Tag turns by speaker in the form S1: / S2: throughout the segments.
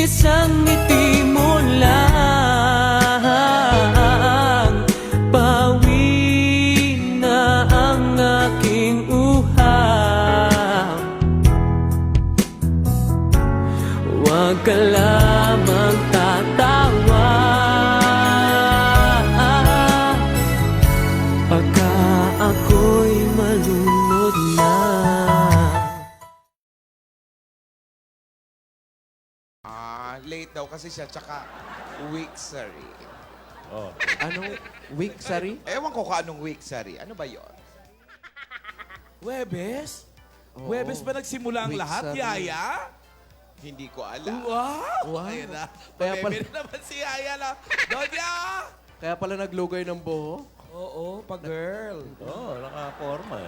S1: Isang ngiti mo lang, pawi na ang aking uhaw. Huwag ka lamang tatawa pagka ako'y malunod na.
S2: Late daw kasi siya, tsaka week, sorry.
S3: Oh.
S4: Anong week, sorry?
S2: Ewan ko kung anong week, sorry. Ano ba yon?
S5: Webes?
S4: Oo.
S5: Webes ba nagsimula ang
S4: Week
S5: lahat,
S4: sabi.
S5: Yaya?
S2: Hindi ko alam.
S5: Wow!
S4: Wow.
S5: Ayun na.
S4: Kaya pala-
S5: Pabebe na naman si Yaya na. Donya!
S4: Kaya pala naglugay ng buhok?
S5: Oo, pa-girl.
S3: Oh, naka-forma.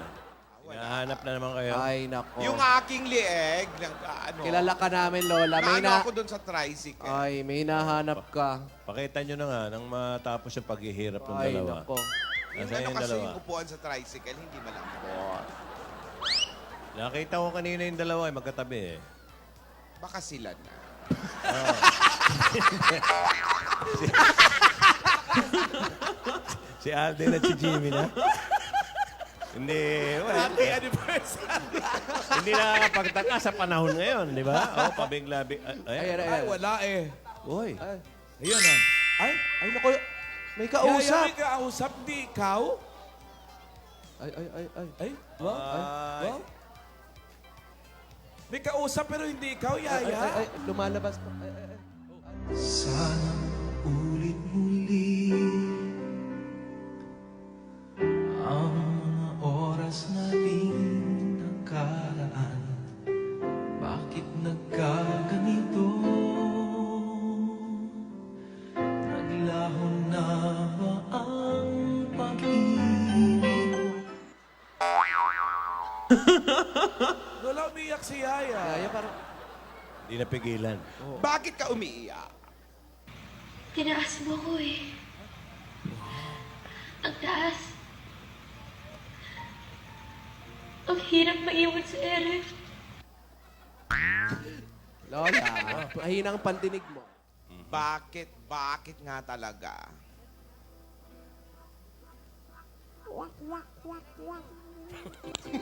S3: Hinahanap na naman kayo.
S4: Ay, nako.
S2: Yung aking lieg, ano,
S4: Kilala ka namin, Lola. May
S2: naano
S4: na...
S2: ako doon sa tricycle.
S4: Ay, may nahanap ka.
S3: Pakita nyo na nga nang matapos yung paghihirap ng
S4: Ay,
S3: dalawa.
S4: nako.
S2: Yung
S3: Nasaan
S2: ano
S3: yung
S2: kasi
S3: dalawa?
S2: yung upuan sa tricycle, hindi malambot.
S3: Nakita ko kanina yung dalawa ay magkatabi eh.
S2: Baka sila na.
S3: Si Alden at si Jimmy na. Hindi,
S5: Happy anniversary!
S3: hindi na pagtaka sa panahon ngayon, di ba? Oh, pabigla-big.
S4: Ayan,
S5: Ay,
S4: ayan.
S5: wala eh.
S3: Uy.
S4: Ay,
S5: Ayun na. Ay,
S4: ay, nako. May
S5: Yaya,
S4: kausap.
S5: may kausap, di ikaw?
S4: Ay, ay, ay, ay.
S5: Ay, wow.
S3: Ay.
S5: Wow. May kausap pero hindi ikaw,
S4: Ay, ay,
S5: Yaya.
S4: ay, lumalabas pa. Ay, ay, ay.
S1: Sana ulit muli ang mga oras nating nakaraan. Bakit nagkaganito? Naglaho na ba ang pag-ibig mo?
S5: Lola, umiyak si Yaya.
S4: Yaya, parang...
S3: Hindi napigilan.
S2: Bakit ka umiiyak?
S6: Tinaas mo ko eh. Ang taas. Ang hirap maiwan sa ere.
S4: Lola, mahinang pandinig mo.
S2: Bakit? Bakit nga talaga?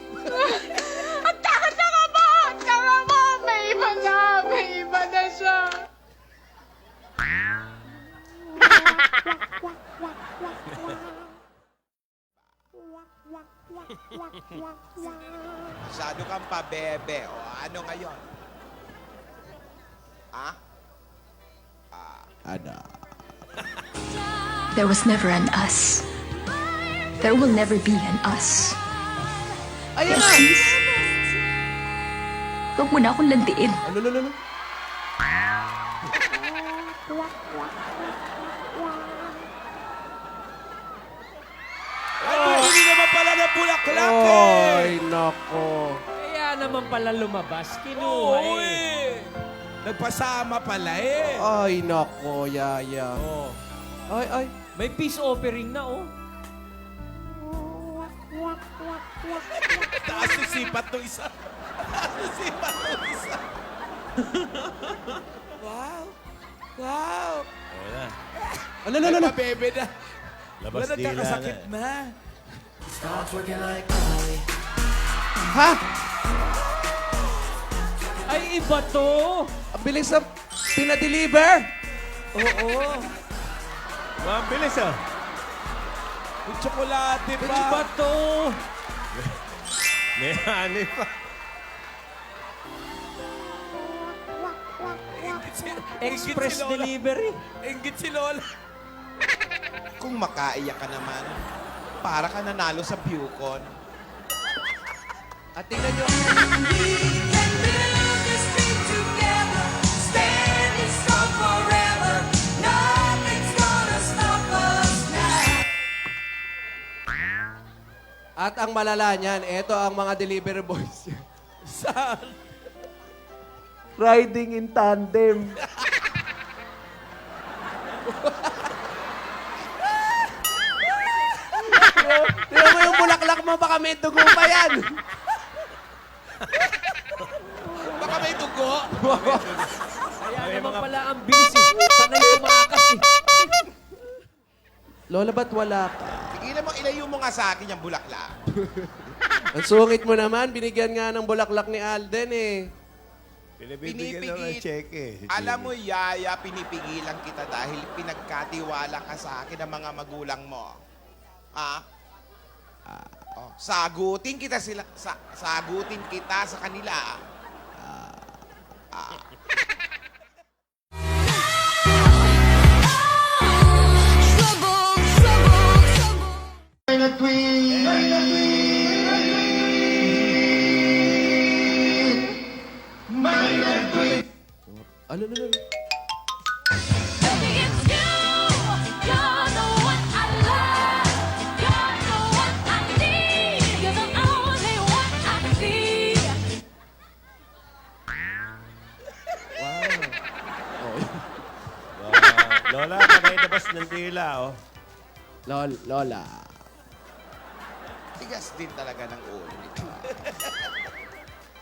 S6: Ang tanga-tanga mo! Ang tanga mo! May iba na! May iba na siya!
S2: Masyado kang pabebe. O ano ngayon? Ha? Ano?
S7: There was never an us. There will never be an us.
S4: Ayan na!
S7: Please, huwag mo na akong landiin.
S4: Ano, ano, ano?
S5: Ay, hindi naman pala na bulaklak eh.
S4: Ay, nako.
S1: Kaya naman pala lumabas,
S5: Oo
S1: kinuha
S5: eh. Nagpasama pala eh.
S4: Ay, nako, Yaya.
S5: Oh.
S4: Ay, ay.
S1: May peace offering na, oh.
S5: Taas yung sipat ng isa. Taas yung sipat ng isa. Wow. Wow.
S3: Ayun na.
S4: Ano, ano, ano?
S5: Ay, pabebe na.
S3: Labas
S5: Wala,
S3: dila na.
S5: nagkakasakit na.
S4: Ha?
S1: Ay, iba to.
S4: Ang bilis na pinadeliver.
S1: Oo.
S3: Mabilis ah.
S5: Yung tsokolate pa.
S1: Iba to.
S3: May hani pa.
S1: Express
S5: Ingit si Lola.
S1: delivery.
S5: Ingit si Lola.
S2: Kung makaiyak ka naman, para ka nanalo sa Bucon.
S4: At tingnan nyo. At ang malala niyan, ito ang mga delivery boys.
S5: Saan?
S4: Riding in tandem. Tingnan mo yung bulaklak mo, baka may dugo pa yan.
S5: Baka may dugo.
S1: Kaya naman pala ang bilis eh. Sanay tumakas eh.
S4: Lola, ba't wala ka?
S2: Tigilan mo, ilayo mo nga sa akin yung bulaklak.
S4: Ang sungit mo naman, binigyan nga ng bulaklak ni Alden eh.
S3: Pinibibigyan na ng cheque.
S2: Alam mo, Yaya, pinipigilan kita dahil pinagkatiwala ka sa akin ng mga magulang mo. Sagutin kita sa kanila.
S4: Ano?
S6: Baby, it's you. You're the one I love. You're the one I need. You're the only one I see.
S3: Lola, pagkailabas ng dila, oh.
S4: Lola.
S2: Tigas din talaga ng ulo nito.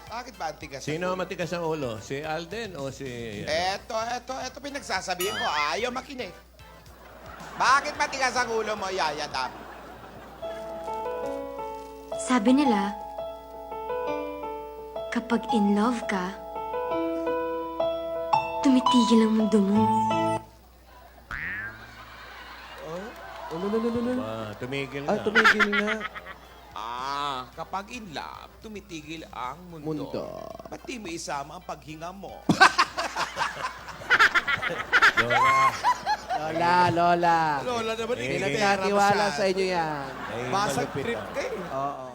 S2: Bakit ba ang tigas ng
S3: Sino
S2: ulo?
S3: matigas ang ulo? Si Alden o si...
S2: Eto pinagsasabihin ko. Ayaw makinig. Bakit matigas ang ulo mo, Yaya Dam?
S7: Sabi nila, kapag in love ka, tumitigil ang mundo mo.
S3: Tumigil na.
S4: Tumigil na.
S2: Kapag in love, tumitigil ang mundo. Ba't di mo isama ang paghinga mo?
S3: Lola.
S4: Lola.
S5: Lola naman,
S3: Eh,
S4: Pinagkatiwala sa inyo yan.
S3: Ay,
S5: Basag
S3: malupit,
S5: trip
S3: ah.
S5: ka eh.
S4: Oo.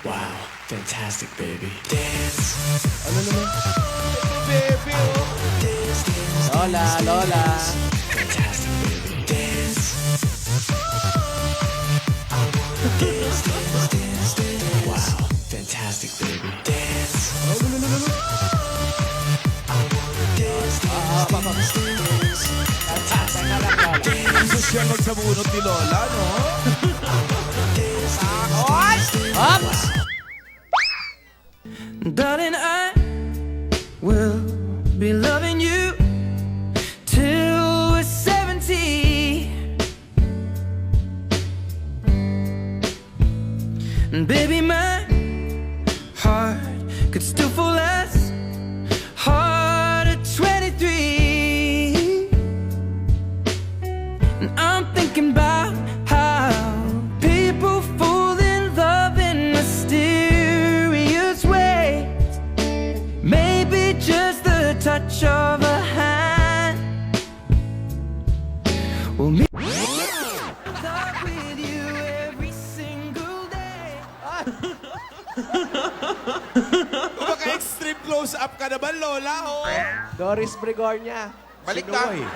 S8: Wow, fantastic, baby. Dance.
S5: Baby, oh.
S4: Lola.
S8: Fantastic, baby. Dance. Dance, dance, dance, dance. Wow, fantastic, baby. Dance.
S5: Gusto siya magsabunot ni Lola, no?
S9: Darling, I will be loving you till we're 70. And baby, my heart could still fall as hard at 23. And I'm thinking about how people fall in love in mysterious ways. Maybe just the touch of a hand will make talk with you every single day.
S5: Kumaka-extreme close-up ka naman, Lola, oh.
S4: Doris Bregornia.
S2: Balik
S3: Sinuway.
S2: doon.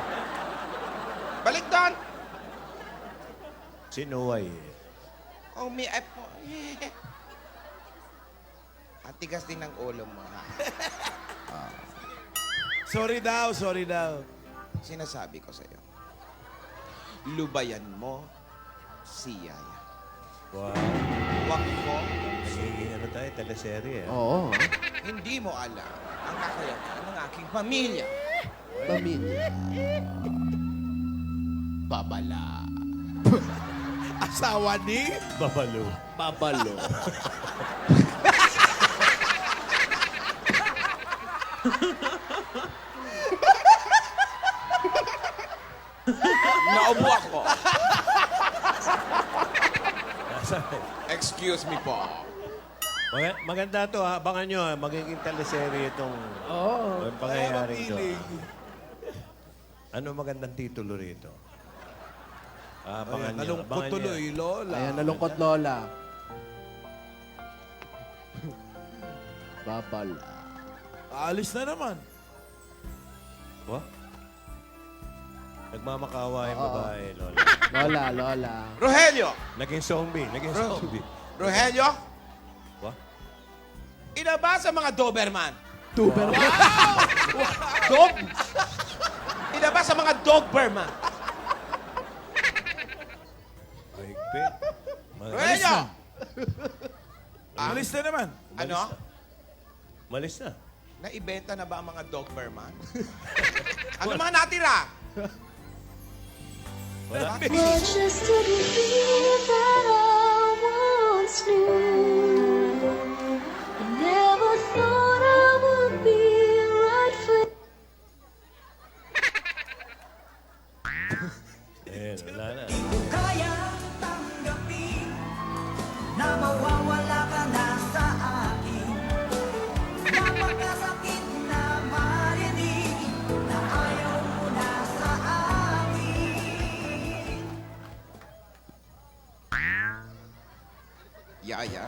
S2: Balik doon.
S3: Sinuway.
S2: Oh, may po. Ang tigas din ng ulo mo, ha?
S5: Sorry daw.
S2: Sinasabi ko sa'yo. Lubayan mo si Yaya.
S3: Wow.
S2: Huwag mo,
S3: Nagiging ano tayo, teleserye. Eh.
S4: Oo.
S2: hindi mo alam ang kakayahan ng aking pamilya.
S4: Pamilya.
S2: Babala.
S5: Asawa ni?
S3: Babalo.
S4: Babalo.
S2: Naubo ako. Excuse me po.
S3: Maganda to ha. Abangan nyo ha. Magiging teleserye itong pangyayari ito. Ano magandang titulo rito? Abangan nyo.
S5: Nalungkot
S3: Abangan nyo.
S5: tuloy, Lola.
S4: Ayan, nalungkot Lola. Babala.
S5: Alis na naman.
S3: What? Nagmamakawa yung babae, Lola.
S4: Lola.
S2: Rogelio!
S3: Naging zombie.
S2: Rogelio!
S3: What?
S2: Inaba sa mga Doberman.
S4: Doberman.
S2: Dog? Inaba sa mga Dogberman.
S3: Mahigpit.
S2: Rogelio!
S5: Alis na naman.
S2: Ano?
S3: Malis na.
S2: Naibenta na ba ang mga Doberman? Ano mga natira?
S3: Wala.
S6: Just didn't feel that I once knew. I never thought I would be right for
S3: Ayan, wala na.
S9: Kaya tanggapin na mawawala ka na sa akin. Napakasakit na marinig na ayaw mo na sa akin.
S2: Yaya.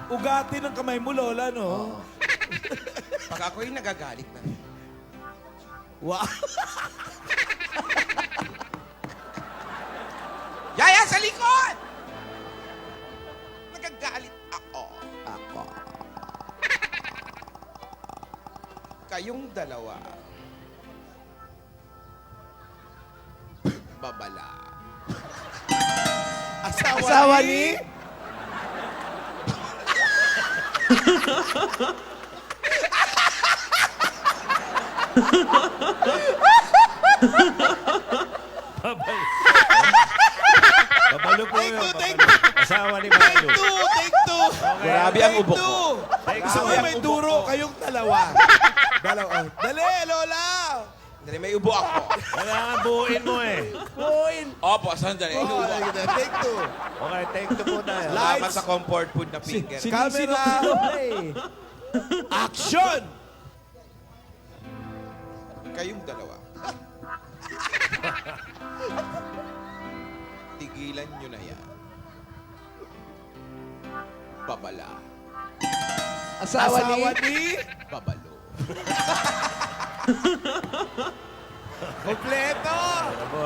S5: Ugati ng kamay mo, Lola, no?
S2: Pag ako'y nagagalit na.
S5: Wow.
S2: Yaya, sa likod! Nagagalit ako. Kayong dalawa. Babala.
S4: Asawa ni?
S3: Babalo po yun. Babalo. Asawa ni Babalo.
S5: Take two.
S2: Grabe ang ubo ko.
S5: Gusto mo may duro kayong dalawa. Dalawa. Dali, Lola.
S2: Dali, may ubo ako.
S3: Kailangan buuin mo eh.
S2: Opo, sandali. Inubo ako.
S5: Take two.
S3: Okay, take two po tayo.
S2: Salamat sa comfort food na finger.
S5: Camera. Action!
S2: Kayong dalawa. Tigilan nyo na yan. Babala.
S4: Asawa ni?
S2: Babalo.
S5: Kompleto!
S3: Ano po.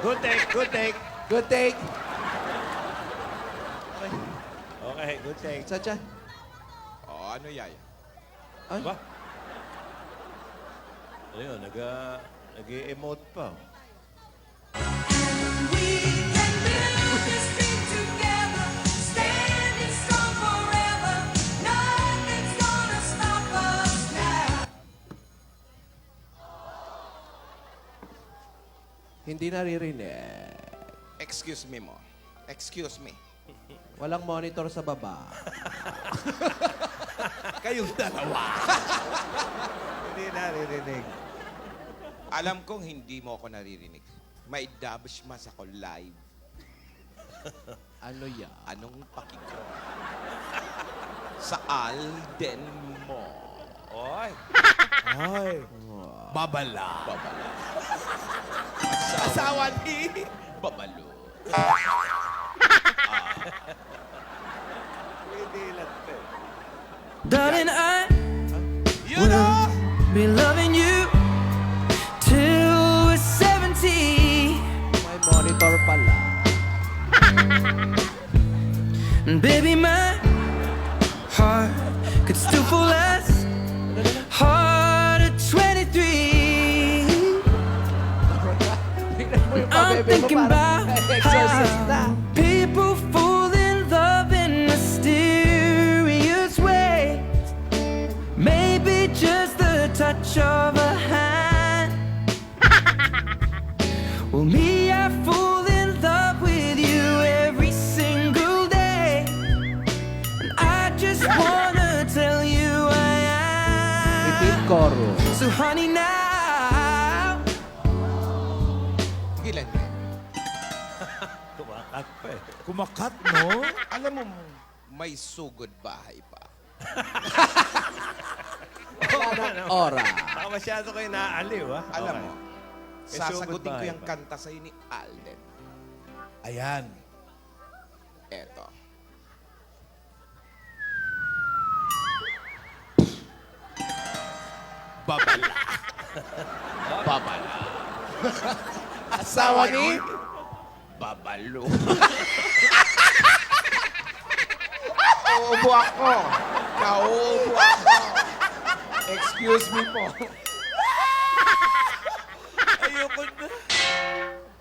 S3: Good take, good take.
S4: Good take.
S3: Okay, good take.
S4: Chacha.
S2: O, ano yaya?
S4: Ay.
S3: Ba? Ayun, nag-emote pa.
S6: We can build this thing together, standing strong forever. Nothing's gonna stop us now.
S4: Hindi naririnig.
S2: Excuse me mo. Excuse me.
S4: Walang monitor sa baba.
S5: Kayong dalawa.
S3: Hindi naririnig.
S2: Alam kong hindi mo ako naririnig. May dabshmas ako live.
S4: Ano yan?
S2: Anong pakiko? Sa Alden mo.
S3: Oy.
S5: Ay. Babala.
S2: Babala.
S5: Asawa ni?
S2: Babalo.
S3: Hindi lang to.
S9: Darling, I
S5: You know!
S9: be loving you till we're 70.
S4: May monitor pala.
S9: And baby, my heart could still fall as hard at 23. I'm thinking about
S4: Exorcist na.
S9: how people fall in love in mysterious ways. Maybe just the touch of a hand. Well, me, I fall in love with you every single day. And I just wanna tell you I
S4: Repeat
S9: am.
S4: chorus.
S9: So, honey, now.
S2: Tigilan niya.
S3: Tumakat pa eh.
S5: Kumakat, no?
S2: Alam mo, may sugod bahay pa.
S4: Ora.
S3: Baka masyado kayo naaaliw, ha?
S2: Alam
S3: Okay.
S2: mo,
S3: May
S2: sasagutin
S3: sugod
S2: ko
S3: bahay
S2: yung
S3: pa.
S2: kanta sa'yo ni Alden.
S5: Ayan.
S2: Eto. Babala. Babala.
S4: Asawa ni?
S2: Babalo. Nauubo ako. Nauubo ako. Excuse me po.
S5: Ayoko na.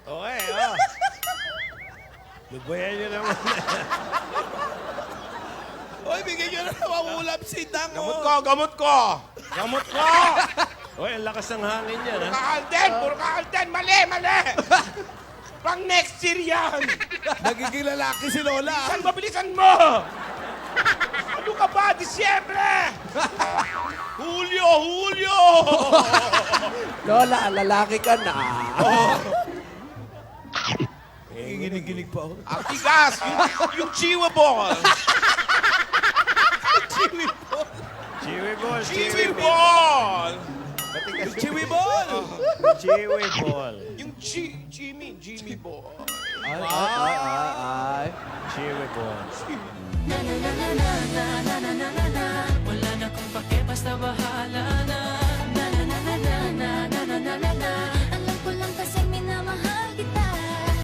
S3: Okay, oh. Lugbayan nyo naman.
S5: Oy, bigyan nyo na nawawulap si Dang.
S2: Gamot ko, gamot ko! Gamot ko!
S3: Uy, ang lakas ng hangin yan, ha?
S2: Ka-Alden! Puro ka-Alden! Mali! Mali! Pang next year yan!
S5: Nagiging lalaki si Lola.
S2: Bilisan mo! Bilisan mo! Ano ka ba? Disyembre! Hulyo! Hulyo!
S4: Lola, lalaki ka na.
S5: Ginig-ginig pa ako.
S2: Ang tigas! Yung chewable!
S3: Chiwi ball,
S2: Chewable!
S5: Chewy ball!
S3: Chiwi ball.
S2: Yung Jimmy ball.
S4: Ay.
S3: Chiwi ball.